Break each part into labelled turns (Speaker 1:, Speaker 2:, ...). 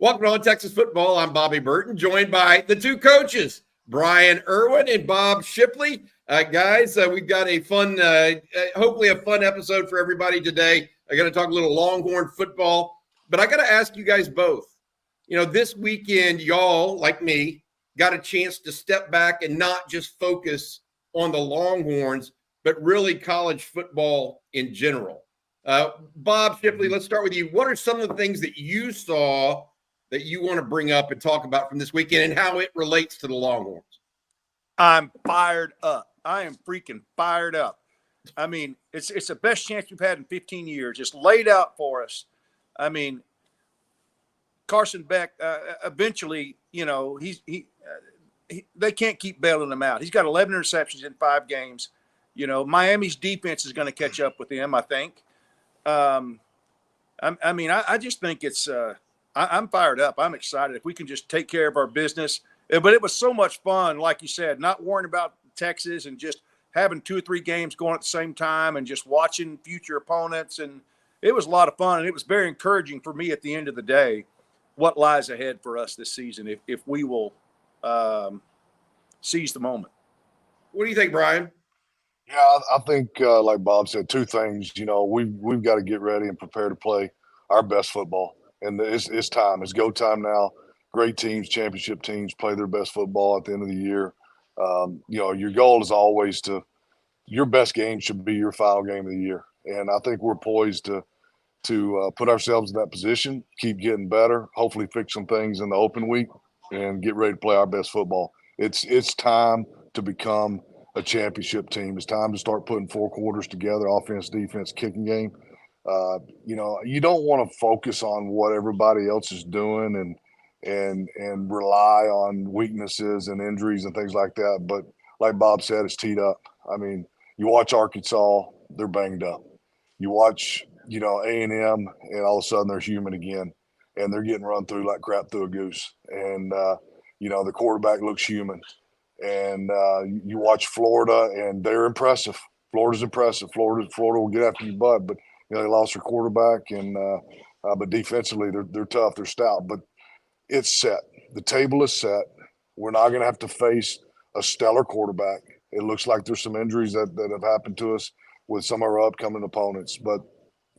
Speaker 1: Welcome to On Texas Football. I'm Bobby Burton, joined by the two coaches, Bryan Erwin and Bob Shipley. Guys, we've got a fun, hopefully a fun episode for everybody today. I'm going to talk a little Longhorn football, but I got to ask you guys both. You know, this weekend, y'all, like me, got a chance to step back and not just focus on the Longhorns, but really college football in general. Bob Shipley, let's start with you. What are some of the things that you saw that you want to bring up and talk about from this weekend and how it relates to the Longhorns?
Speaker 2: I'm fired up. I am freaking fired up. I mean, it's the best chance we've had in 15 years. It's laid out for us. I mean, Carson Beck, eventually, you know, they can't keep bailing him out. He's got 11 interceptions in 5 games. You know, Miami's defense is going to catch up with him, I think. I just think it's I'm fired up. I'm excited. If we can just take care of our business. But it was so much fun, like you said, not worrying about Texas and just having 2 or 3 games going at the same time and just watching future opponents. And it was a lot of fun. And it was very encouraging for me at the end of the day, what lies ahead for us this season if we will seize the moment.
Speaker 1: What do you think, Bryan?
Speaker 3: Yeah, I think, like Bob said, 2 things. You know, we've got to get ready and prepare to play our best football. And it's time. It's go time now. Great teams, championship teams, play their best football at the end of the year. You know, your goal is always your best game should be your final game of the year. And I think we're poised to put ourselves in that position, keep getting better, hopefully fix some things in the open week, and get ready to play our best football. It's time to become a championship team. It's time to start putting 4 quarters together, offense, defense, kicking game. You know, you don't want to focus on what everybody else is doing and rely on weaknesses and injuries and things like that. But like Bob said, it's teed up. I mean, you watch Arkansas, they're banged up. You watch, you know, A&M, and all of a sudden they're human again, and they're getting run through like crap through a goose. And, you know, the quarterback looks human. And you watch Florida, and they're impressive. Florida's impressive. Florida will get after your butt, but you know, they lost their quarterback, and but defensively they're tough, they're stout. But it's set. The table is set. We're not going to have to face a stellar quarterback. It looks like there's some injuries that have happened to us with some of our upcoming opponents. But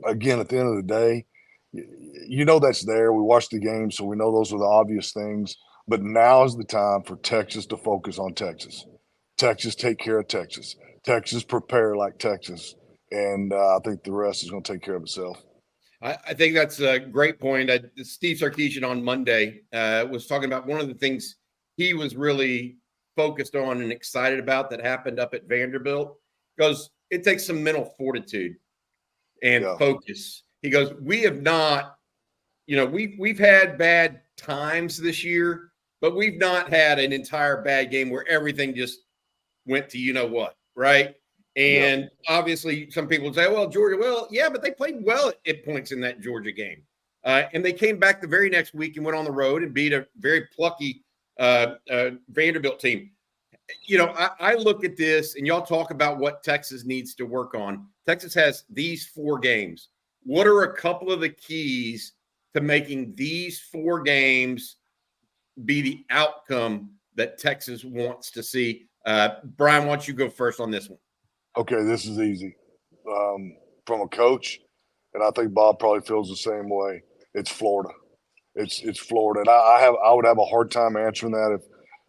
Speaker 3: again, at the end of the day, you know that's there. We watched the game, so we know those are the obvious things. But now is the time for Texas to focus on Texas. Texas, take care of Texas. Texas, prepare like Texas. And I think the rest is going to take care of itself.
Speaker 1: I think that's a great point. Steve Sarkisian on Monday was talking about one of the things he was really focused on and excited about that happened up at Vanderbilt, because it takes some mental fortitude and focus. He goes, we have not, you know, we've had bad times this year, but we've not had an entire bad game where everything just went to you know what, right? And obviously some people say, well, Georgia, well, yeah, but they played well at points in that Georgia game. And they came back the very next week and went on the road and beat a very plucky Vanderbilt team. You know, I look at this, and y'all talk about what Texas needs to work on. Texas has these 4 games. What are a couple of the keys to making these 4 games be the outcome that Texas wants to see? Bryan, why don't you go first on this one?
Speaker 3: Okay, this is easy. From a coach, and I think Bob probably feels the same way. It's Florida. It's Florida, and I would have a hard time answering that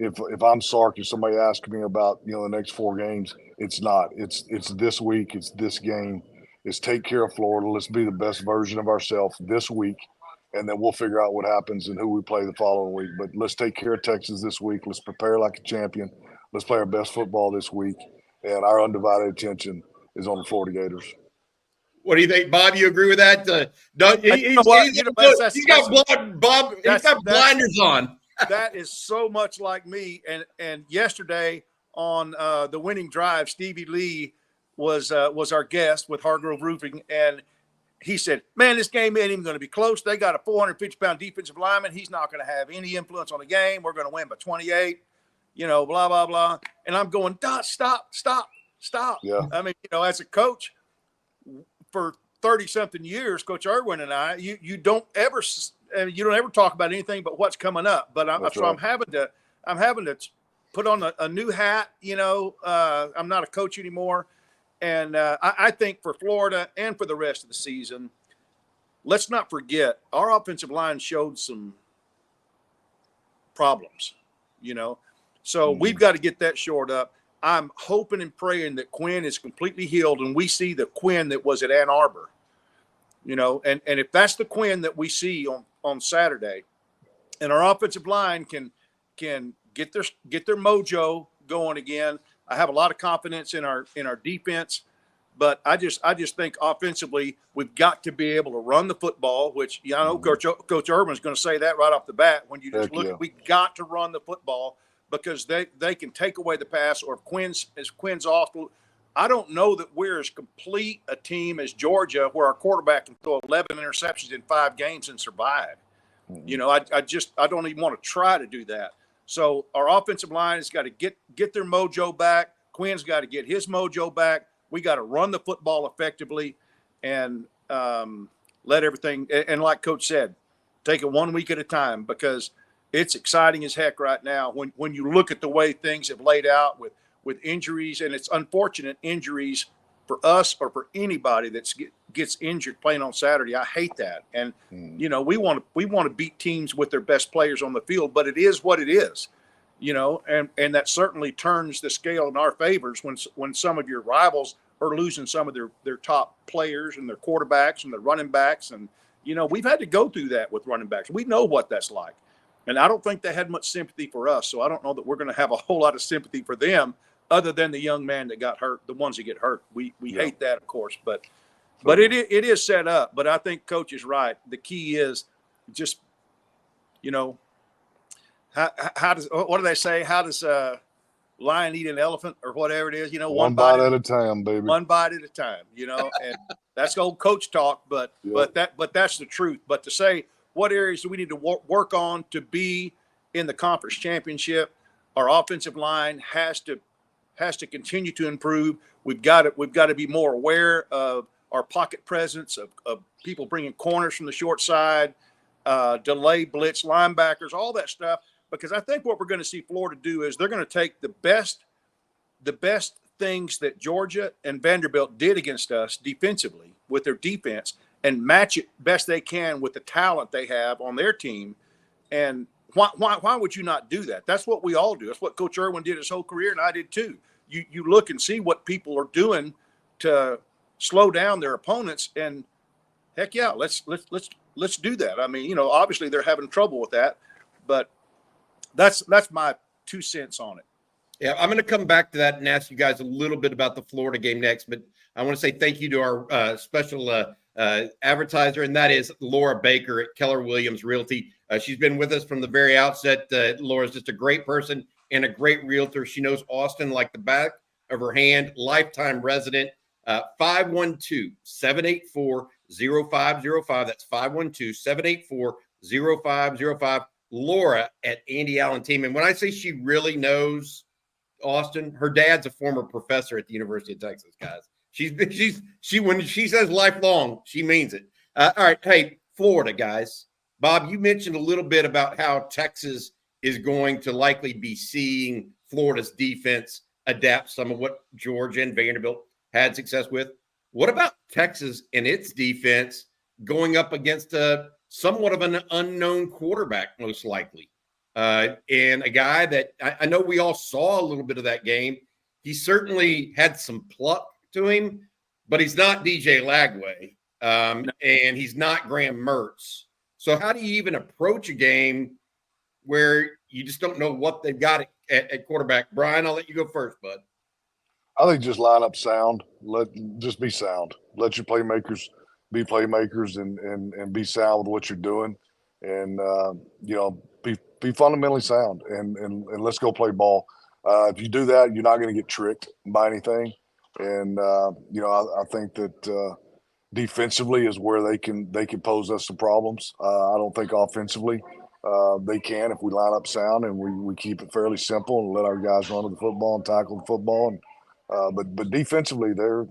Speaker 3: if I'm Sark. If somebody asked me about the next 4 games, it's not. It's this week. It's this game. It's take care of Florida. Let's be the best version of ourselves this week, and then we'll figure out what happens and who we play the following week. But let's take care of Texas this week. Let's prepare like a champion. Let's play our best football this week. And our undivided attention is on the Florida Gators.
Speaker 1: What do you think, Bob? You agree with that? He's got blinders on.
Speaker 2: That is so much like me. And yesterday on the winning drive, Stevie Lee was our guest with Hargrove Roofing, and he said, "Man, this game ain't even going to be close. They got a 450-pound defensive lineman. He's not going to have any influence on the game. We're going to win by 28." You know, blah, blah, blah. And I'm going, stop.
Speaker 3: Yeah.
Speaker 2: I mean, you know, as a coach for 30-something years, Coach Erwin and I, you don't ever you don't ever talk about anything but what's coming up. But
Speaker 3: That's
Speaker 2: so
Speaker 3: right.
Speaker 2: I'm having to put on a new hat. I'm not a coach anymore, and I think for Florida and for the rest of the season, let's not forget our offensive line showed some problems. So we've got to get that shored up. I'm hoping and praying that Quinn is completely healed and we see the Quinn that was at Ann Arbor. And if that's the Quinn that we see on Saturday, and our offensive line can get their mojo going again, I have a lot of confidence in our defense. But I just think offensively we've got to be able to run the football, which I know Coach Erwin is going to say that right off the bat. When you just look, we got to run the football because they can take away the pass, or if Quinn's off. I don't know that we're as complete a team as Georgia, where our quarterback can throw 11 interceptions in 5 games and survive. I don't even want to try to do that. So our offensive line has got to get their mojo back. Quinn's got to get his mojo back. We got to run the football effectively and let everything. And like Coach said, take it 1 week at a time, because it's exciting as heck right now when you look at the way things have laid out with injuries, and it's unfortunate injuries for us or for anybody that gets injured playing on Saturday. I hate that. And, we want to beat teams with their best players on the field, but it is what it is, and that certainly turns the scale in our favors when some of your rivals are losing some of their top players and their quarterbacks and their running backs. And, we've had to go through that with running backs. We know what that's like. And I don't think they had much sympathy for us. So I don't know that we're going to have a whole lot of sympathy for them, other than the young man that got hurt, the ones that get hurt. We hate that, of course, but it is set up. But I think Coach is right. The key is just, how does, what do they say? How does lion eat an elephant, or whatever it is?
Speaker 3: One bite at a time, baby.
Speaker 2: One bite at a time. And that's old coach talk. But that's the truth. But to say what areas do we need to work on to be in the conference championship, our offensive line has to continue to improve. We've got to be more aware of our pocket presence, of people bringing corners from the short side, delay blitz linebackers, all that stuff. Because I think what we're going to see Florida do is they're going to take the best things that Georgia and Vanderbilt did against us defensively with their defense and match it best they can with the talent they have on their team. And why would you not do that? That's what we all do. That's what Coach Erwin did his whole career, and I did too. You look and see what people are doing to slow down their opponents, and heck yeah, let's do that. I mean, obviously they're having trouble with that, but that's my 2 cents on it.
Speaker 1: Yeah, I'm going to come back to that and ask you guys a little bit about the Florida game next, but I want to say thank you to our special advertiser, and that is Laura Baker at Keller Williams Realty. She's been with us from the very outset. Laura's just a great person and a great realtor. She knows Austin like the back of her hand, lifetime resident. 512-784-0505. That's 512-784-0505. Laura at Andy Allen Team. And when I say she really knows Austin, her dad's a former professor at the University of Texas, guys. She when she says lifelong, she means it. All right. Hey, Florida guys. Bob, you mentioned a little bit about how Texas is going to likely be seeing Florida's defense adapt some of what Georgia and Vanderbilt had success with. What about Texas and its defense going up against somewhat of an unknown quarterback, most likely? And a guy that I know we all saw a little bit of that game. He certainly had some pluck to him, but he's not DJ Lagway, and he's not Graham Mertz. So how do you even approach a game where you just don't know what they've got at quarterback? Bryan, I'll let you go first, bud.
Speaker 3: I think just line up sound. Just be sound. Let your playmakers be playmakers and be sound with what you're doing, and be fundamentally sound and let's go play ball. If you do that, you're not going to get tricked by anything. And I think that defensively is where they can pose us some problems. I don't think offensively they can if we line up sound and we keep it fairly simple and let our guys run to the football and tackle the football. And but defensively, they're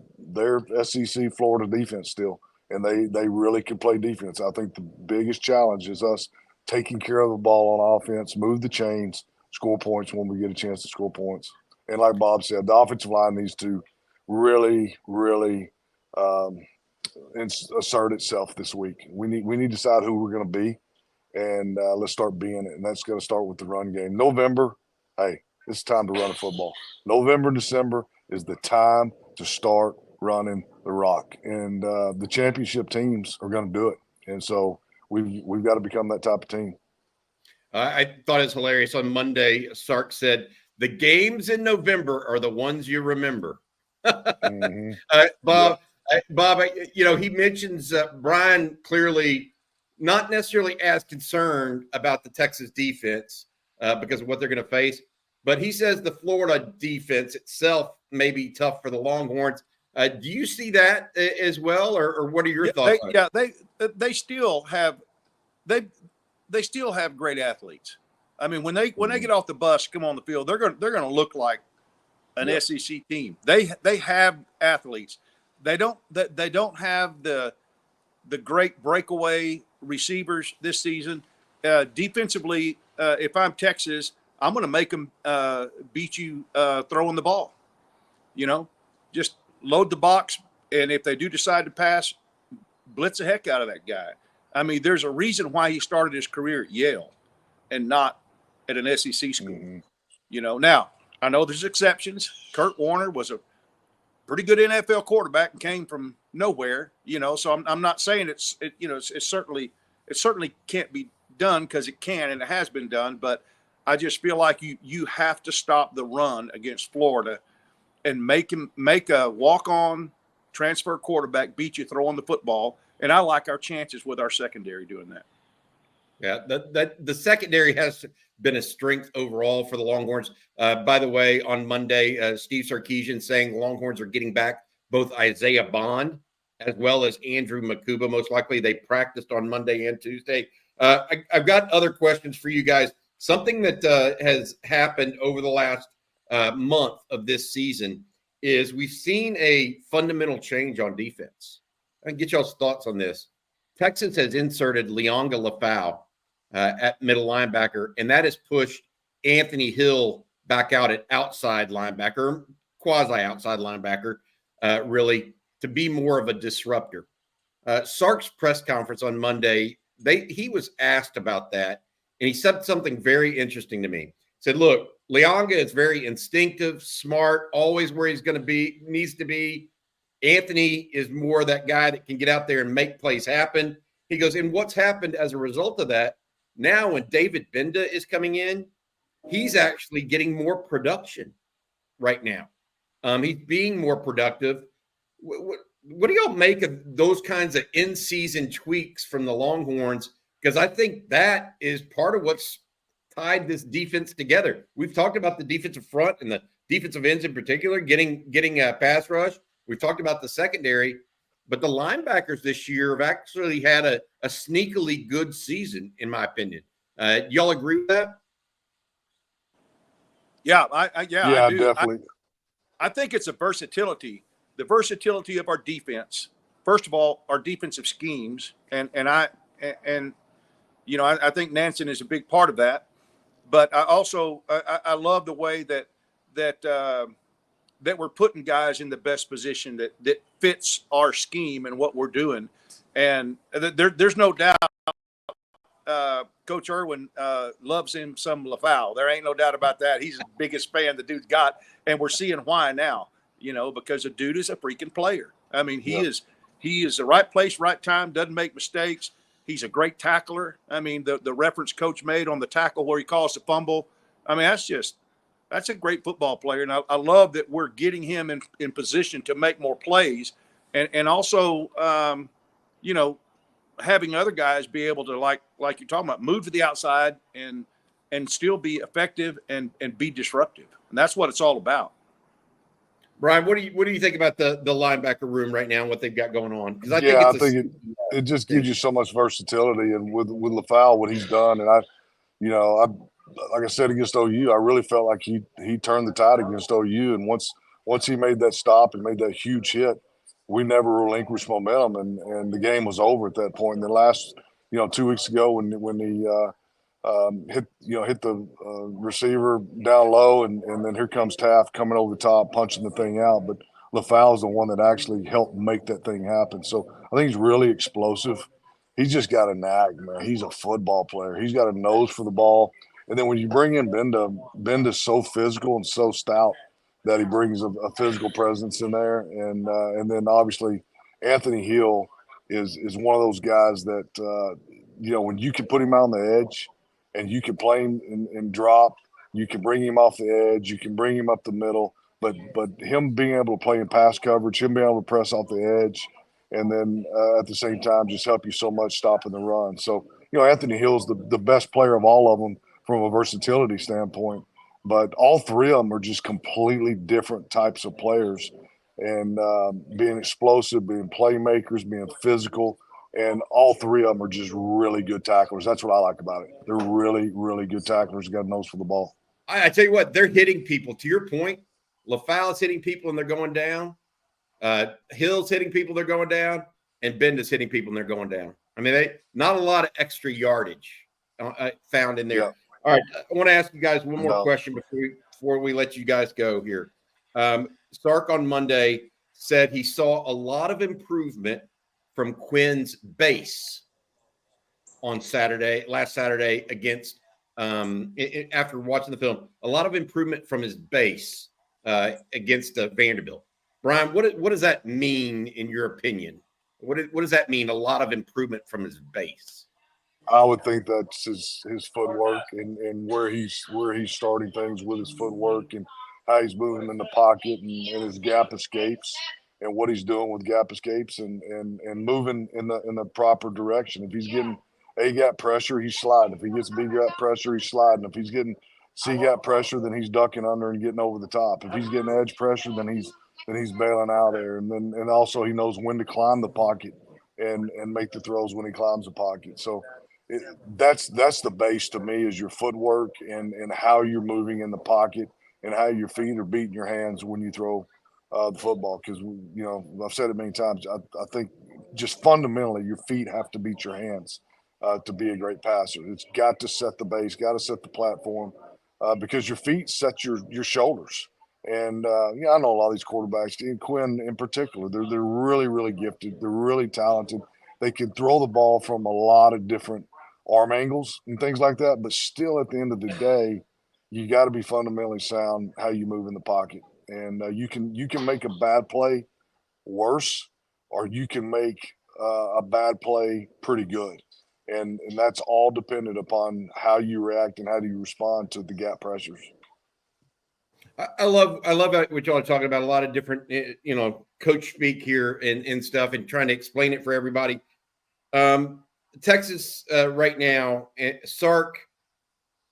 Speaker 3: SEC Florida defense still, and they really can play defense. I think the biggest challenge is us taking care of the ball on offense, move the chains, score points when we get a chance to score points. And like Bob said, the offensive line needs to really, really assert itself this week. We need to decide who we're going to be, and let's start being it. And that's going to start with the run game. November, hey, it's time to run a football. November, December is the time to start running the rock, and the championship teams are going to do it. And so we've got to become that type of team.
Speaker 1: I thought it was hilarious. On Monday, Sark said, "The games in November are the ones you remember."
Speaker 3: Mm-hmm.
Speaker 1: Bob, he mentions Bryan clearly not necessarily as concerned about the Texas defense because of what they're going to face, but he says the Florida defense itself may be tough for the Longhorns. Do you see that as well, or what are your thoughts?
Speaker 2: They still have they still have great athletes. I mean, when they get off the bus, come on the field, they're going to look like an SEC team. They have athletes. They don't have the great breakaway receivers this season. Defensively, if I'm Texas, I'm going to make them beat you throwing the ball. Just load the box, and if they do decide to pass, blitz the heck out of that guy. I mean, there's a reason why he started his career at Yale and not at an SEC school. Mm-hmm. Now, I know there's exceptions. Kurt Warner was a pretty good NFL quarterback and came from nowhere, so I'm not saying it certainly can't be done, because it can and it has been done, but I just feel like you have to stop the run against Florida and make a walk-on transfer quarterback beat you throwing the football. And I like our chances with our secondary doing that.
Speaker 1: Yeah, the secondary has been a strength overall for the Longhorns. By the way, on Monday, Steve Sarkisian saying the Longhorns are getting back both Isaiah Bond as well as Andrew Makuba. Most likely they practiced on Monday and Tuesday. I've got other questions for you guys. Something that has happened over the last month of this season is we've seen a fundamental change on defense. I can get y'all's thoughts on this. Texas has inserted Leonga Lafau at middle linebacker, and that has pushed Anthony Hill back out at outside linebacker, quasi-outside linebacker, really, to be more of a disruptor. Sark's press conference on Monday, he was asked about that, and he said something very interesting to me. He said, look, Leonga is very instinctive, smart, always where he's going to be, needs to be. Anthony is more that guy that can get out there and make plays happen. He goes, and what's happened as a result of that, now when David Benda is coming in, he's actually getting more production right now. He's being more productive. What do y'all make of those kinds of in-season tweaks from the Longhorns? Because I think that is part of what's tied this defense together. We've talked about the defensive front and the defensive ends in particular, getting a pass rush. We've talked about the secondary, but the linebackers this year have actually had a sneakily good season, in my opinion. Y'all agree with that?
Speaker 2: Yeah, I do.
Speaker 3: Definitely.
Speaker 2: I think it's the versatility of our defense. First of all, our defensive schemes, and I think Nansen is a big part of that. But I also I love the way that we're putting guys in the best position that fits our scheme and what we're doing. And there's no doubt Coach Erwin loves him some Lafau. There ain't no doubt about that. He's the biggest fan the dude's got, and we're seeing why now, because the dude is a freaking player. I mean, he is the right place, right time, doesn't make mistakes. He's a great tackler. I mean, the reference coach made on the tackle where he calls the fumble, I mean, that's a great football player. And I love that we're getting him in position to make more plays, and also, having other guys be able to, like you're talking about, move to the outside and still be effective and be disruptive. And that's what it's all about.
Speaker 3: Bryan,
Speaker 1: what do you think about the linebacker room right now and what they've got going on? Because I
Speaker 3: think it just gives you so much versatility, and with Lafau, what he's done, and I like I said against OU, I really felt like he turned the tide against OU, and once he made that stop and made that huge hit, we never relinquished momentum, and the game was over at that point. And then last, 2 weeks ago when he hit the receiver down low, and then here comes Taft coming over the top, punching the thing out. But LaFowl is the one that actually helped make that thing happen. So I think he's really explosive. He's just got a knack, man. He's a football player. He's got a nose for the ball. And then when you bring in Benda's so physical and so stout that he brings a physical presence in there. And then obviously Anthony Hill is one of those guys that, when you can put him on the edge and you can play him and drop, you can bring him off the edge, you can bring him up the middle. But him being able to play in pass coverage, him being able to press off the edge, and then at the same time just help you so much stopping the run. So, Anthony Hill's the best player of all of them from a versatility standpoint. But all three of them are just completely different types of players, and being explosive, being playmakers, being physical, and all three of them are just really good tacklers. That's what I like about it. They're really, really good tacklers. Got a nose for the ball.
Speaker 1: I tell you what, they're hitting people. To your point, LaFoul's hitting people and they're going down. Hill's hitting people, they're going down, and Benda's hitting people and they're going down. I mean, not a lot of extra yardage found in there. Yeah. All right, I want to ask you guys one more question before we let you guys go here. Sark on Monday said he saw a lot of improvement from Quinn's base on last Saturday against after watching the film. A lot of improvement from his base against Vanderbilt. Bryan, what does that mean in your opinion? What does that mean? A lot of improvement from his base.
Speaker 3: I would think that's his footwork and where he's starting things with his footwork and how he's moving in the pocket and his gap escapes and what he's doing with gap escapes and moving in the proper direction. If he's getting A gap pressure, he's sliding. If he gets B gap pressure, he's sliding. If he's getting C gap pressure, then he's ducking under and getting over the top. If he's getting edge pressure, then he's bailing out there. And also he knows when to climb the pocket and make the throws when he climbs the pocket. So that's the base to me is your footwork and how you're moving in the pocket and how your feet are beating your hands when you throw the football. Because, I've said it many times, I think just fundamentally your feet have to beat your hands to be a great passer. It's got to set the base, got to set the platform because your feet set your shoulders. And, I know a lot of these quarterbacks, and Quinn in particular, they're really, really gifted. They're really talented. They can throw the ball from a lot of different arm angles and things like that. But still, at the end of the day, you got to be fundamentally sound how you move in the pocket. And you can make a bad play worse, or you can make a bad play pretty good. And that's all dependent upon how you react and how do you respond to the gap pressures.
Speaker 1: I love what y'all are talking about. A lot of different, coach speak here and stuff, and trying to explain it for everybody. Texas right now, Sark.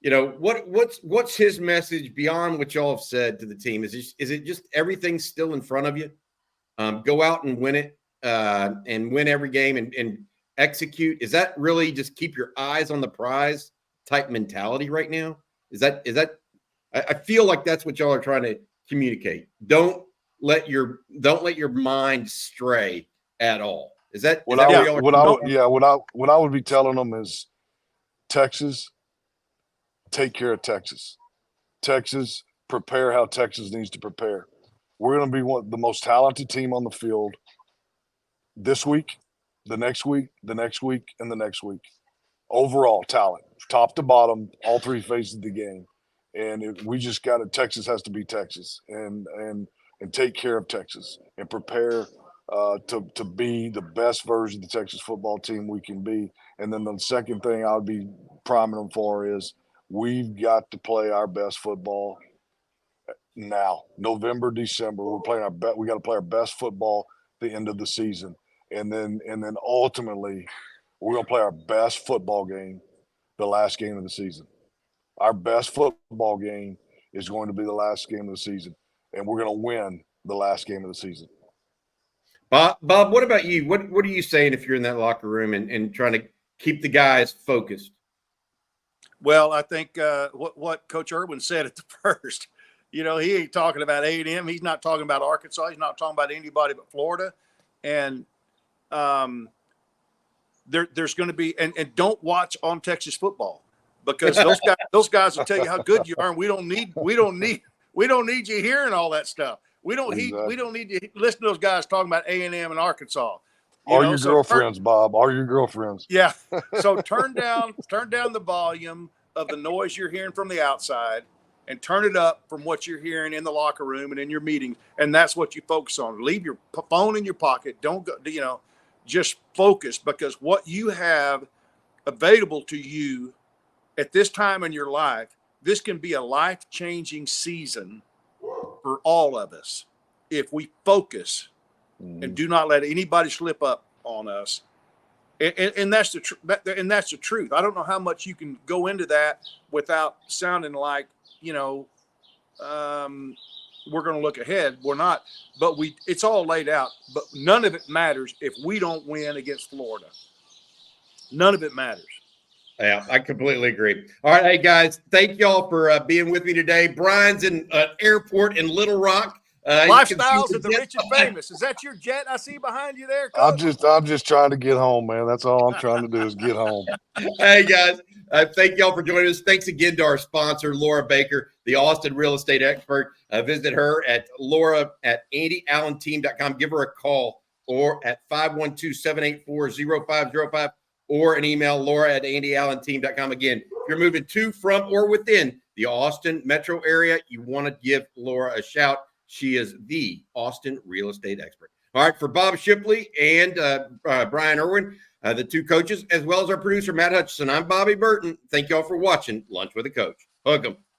Speaker 1: What's his message beyond what y'all have said to the team? Is it just everything's still in front of you? Go out and win it, and win every game and execute. Is that really just keep your eyes on the prize type mentality right now? Is that? I feel like that's what y'all are trying to communicate. Don't let your mind stray at all. Is that what
Speaker 3: I would be telling them is Texas, take care of Texas. Texas, prepare how Texas needs to prepare. We're going to be the most talented team on the field this week, the next week, the next week, and the next week. Overall talent, top to bottom, all three phases of the game. And we just got to – Texas has to be Texas and take care of Texas and prepare to be the best version of the Texas football team we can be. And then the second thing I would be priming them for is we've got to play our best football now. November, December, we got to play our best football at the end of the season. And then ultimately we're going to play our best football game the last game of the season. Our best football game is going to be the last game of the season, and we're going to win the last game of the season.
Speaker 1: Bob, what about you? What are you saying if you're in that locker room and trying to keep the guys focused?
Speaker 2: Well, I think what Coach Erwin said at the first, he ain't talking about A&M. He's not talking about Arkansas. He's not talking about anybody but Florida. And there's going to be, and don't watch On Texas Football, because those guys will tell you how good you are, and we don't need you hearing all that stuff. We don't need to listen to those guys talking about A&M and Arkansas.
Speaker 3: Your girlfriends, Bob. Are your girlfriends?
Speaker 2: Yeah. So turn down the volume of the noise you're hearing from the outside, and turn it up from what you're hearing in the locker room and in your meeting. And that's what you focus on. Leave your phone in your pocket. Don't go, just focus, because what you have available to you at this time in your life, this can be a life-changing season for all of us if we focus and do not let anybody slip up on us. And that's the truth. I don't know how much you can go into that without sounding like, we're going to look ahead. We're not, but it's all laid out, but none of it matters if we don't win against Florida. None of it matters.
Speaker 1: Yeah, I completely agree. All right, hey guys, thank y'all for being with me today. Brian's in an airport in Little Rock.
Speaker 2: Lifestyles of the rich and famous. Is that your jet I see behind you there, Coach?
Speaker 3: I'm just trying to get home, man. That's all I'm trying to do is get home.
Speaker 1: Hey guys, thank y'all for joining us. Thanks again to our sponsor, Laura Baker, the Austin real estate expert. Visit her at laura@andyallenteam.com. Give her a call, or at 512-784-0505, or an email, laura@andyallenteam.com. Again, if you're moving to, from, or within the Austin metro area, you want to give Laura a shout. She is the Austin real estate expert. All right, for Bob Shipley and Bryan Erwin, the two coaches, as well as our producer, Matt Hutchison, I'm Bobby Burton. Thank y'all for watching Lunch with a Coach. Hook 'em.